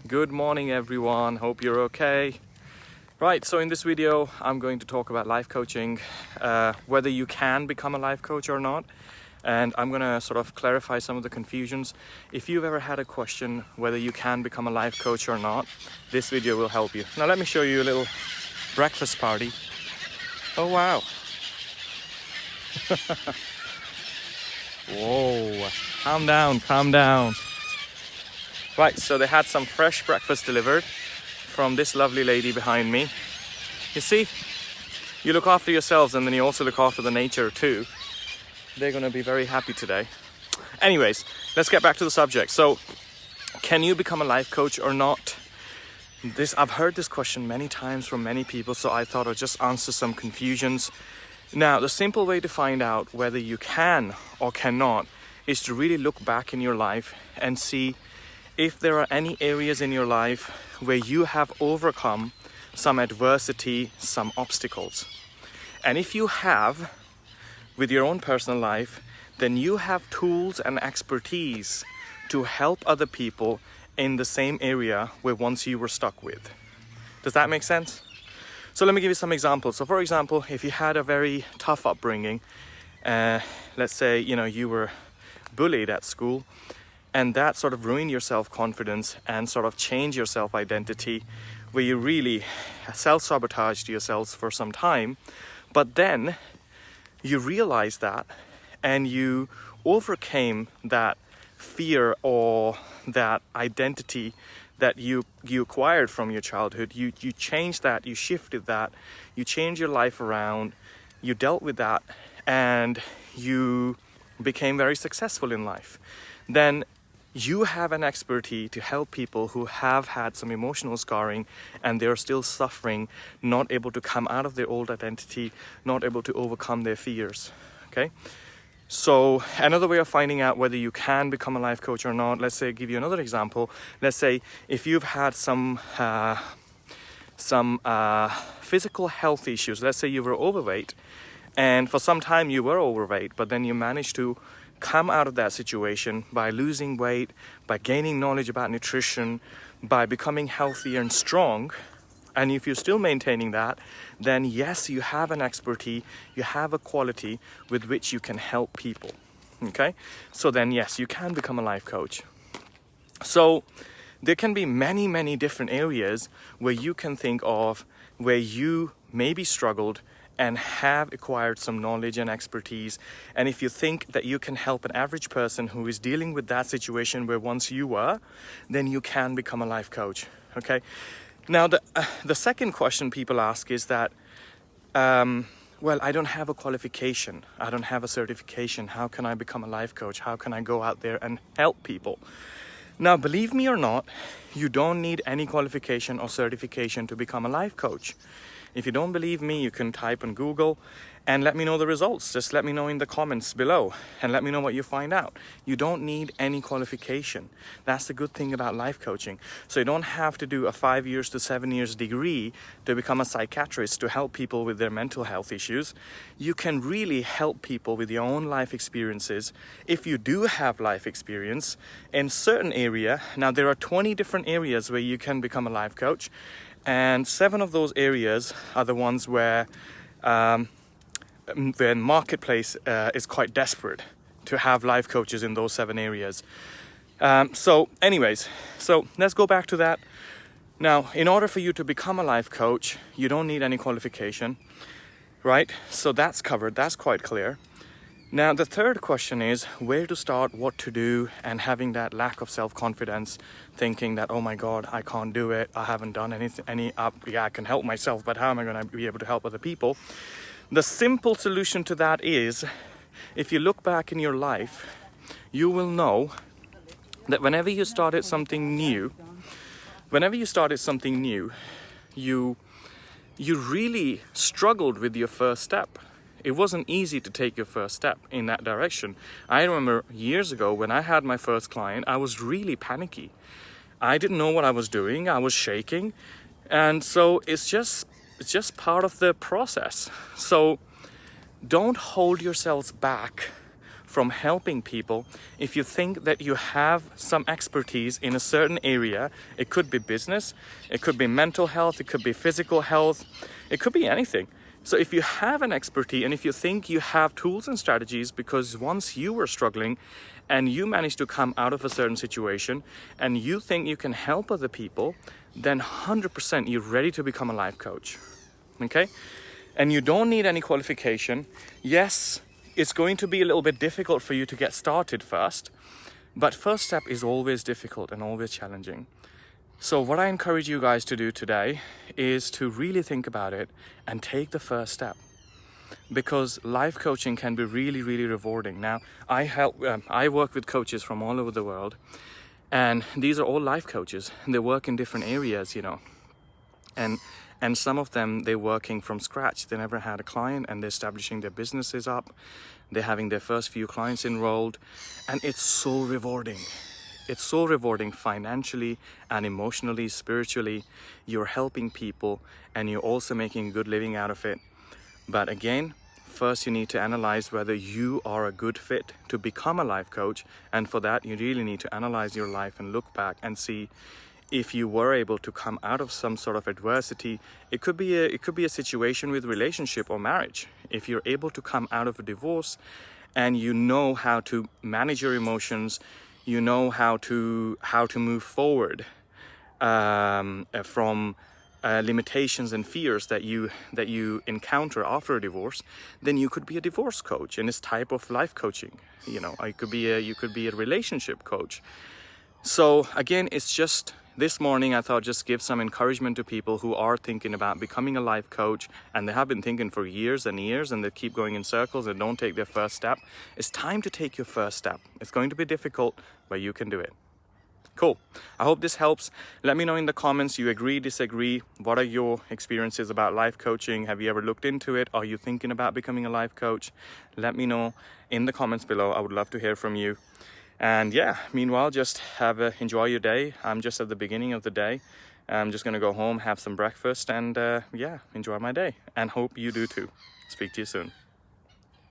Good morning everyone, hope you're okay. Right, so in this video I'm going to talk about life coaching, whether you can become a life coach or not, and I'm gonna sort of clarify some of the confusions. If you've ever had a question whether you can become a life coach or not, this video will help you. Now let me show you a little breakfast party. Oh wow. Whoa, calm down. Right, so they had some fresh breakfast delivered from this lovely lady behind me. You see, you look after yourselves and then you also look after the nature too. They're gonna be very happy today. Anyways, let's get back to the subject. So, can you become a life coach or not? I've heard this question many times from many people, so I thought I'd just answer some confusions. Now, the simple way to find out whether you can or cannot is to really look back in your life and see if there are any areas in your life where you have overcome some adversity, some obstacles. And if you have, with your own personal life, then you have tools and expertise to help other people in the same area where once you were stuck with. Does that make sense? So let me give you some examples. So for example, if you had a very tough upbringing, let's say, you were bullied at school, and that sort of ruined your self-confidence and sort of changed your self-identity, where you really self-sabotaged yourselves for some time, but then you realized that and you overcame that fear or that identity that you acquired from your childhood. You changed that, you shifted that, you changed your life around, you dealt with that, and you became very successful in life. Then you have an expertise to help people who have had some emotional scarring and they're still suffering, not able to come out of their old identity, not able to overcome their fears. Okay? So another way of finding out whether you can become a life coach or not, let's say, give you another example. Let's say if you've had some physical health issues, let's say you were overweight, and for some time you were overweight, but then you managed to come out of that situation by losing weight, by gaining knowledge about nutrition, by becoming healthier and strong. And if you're still maintaining that, then yes, you have an expertise, you have a quality with which you can help people. Okay? So then yes, you can become a life coach. So there can be many, many different areas where you can think of where you maybe struggled and have acquired some knowledge and expertise. And if you think that you can help an average person who is dealing with that situation where once you were, then you can become a life coach. Okay? Now, the second question people ask is that, well, I don't have a qualification. I don't have a certification. How can I become a life coach? How can I go out there and help people? Now, believe me or not, you don't need any qualification or certification to become a life coach. If you don't believe me, you can type on Google and let me know the results. Just let me know in the comments below and let me know what you find out. You don't need any qualification. That's the good thing about life coaching. So you don't have to do a 5 years to 7 years degree to become a psychiatrist to help people with their mental health issues. You can really help people with your own life experiences. If you do have life experience in certain area, now there are 20 different areas where you can become a life coach. And 7 of those areas are the ones where the marketplace is quite desperate to have life coaches in those 7 areas. So let's go back to that. Now, in order for you to become a life coach, you don't need any qualification, right? So that's covered, that's quite clear. Now, the third question is where to start, what to do, and having that lack of self-confidence, thinking that, oh my God, I can't do it. I haven't done I can help myself, but how am I going to be able to help other people? The simple solution to that is, if you look back in your life, you will know that whenever you started something new, you really struggled with your first step. It wasn't easy to take your first step in that direction. I remember years ago when I had my first client, I was really panicky. I didn't know what I was doing. I was shaking. And so it's just part of the process. So don't hold yourselves back from helping people, if you think that you have some expertise in a certain area, it could be business, it could be mental health, it could be physical health, it could be anything. So if you have an expertise and if you think you have tools and strategies, because once you were struggling and you managed to come out of a certain situation and you think you can help other people, then 100% you're ready to become a life coach. Okay? And you don't need any qualification. Yes, it's going to be a little bit difficult for you to get started first, but first step is always difficult and always challenging. So what I encourage you guys to do today is to really think about it and take the first step, because life coaching can be really, really rewarding. Now, I work with coaches from all over the world, and these are all life coaches. They work in different areas, and some of them, they're working from scratch. They never had a client and they're establishing their businesses up. They're having their first few clients enrolled, and it's so rewarding. It's so rewarding financially and emotionally, spiritually. You're helping people and you're also making a good living out of it. But again, first you need to analyze whether you are a good fit to become a life coach. And for that, you really need to analyze your life and look back and see if you were able to come out of some sort of adversity. It could be a situation with relationship or marriage. If you're able to come out of a divorce and you know how to manage your emotions, you know how to move forward from limitations and fears that you encounter after a divorce, then you could be a divorce coach in this type of life coaching. You could be a relationship coach. So again, it's just this morning I thought just give some encouragement to people who are thinking about becoming a life coach, and they have been thinking for years and years and they keep going in circles and don't take their first step. It's time to take your first step. It's going to be difficult, but you can do it. Cool. I hope this helps. Let me know in the comments, you agree, disagree. What are your experiences about life coaching? Have you ever looked into it? Are you thinking about becoming a life coach? Let me know in the comments below. I would love to hear from you. And yeah, meanwhile, just enjoy your day. I'm just at the beginning of the day. I'm just gonna go home, have some breakfast, and yeah, enjoy my day. And hope you do too. Speak to you soon.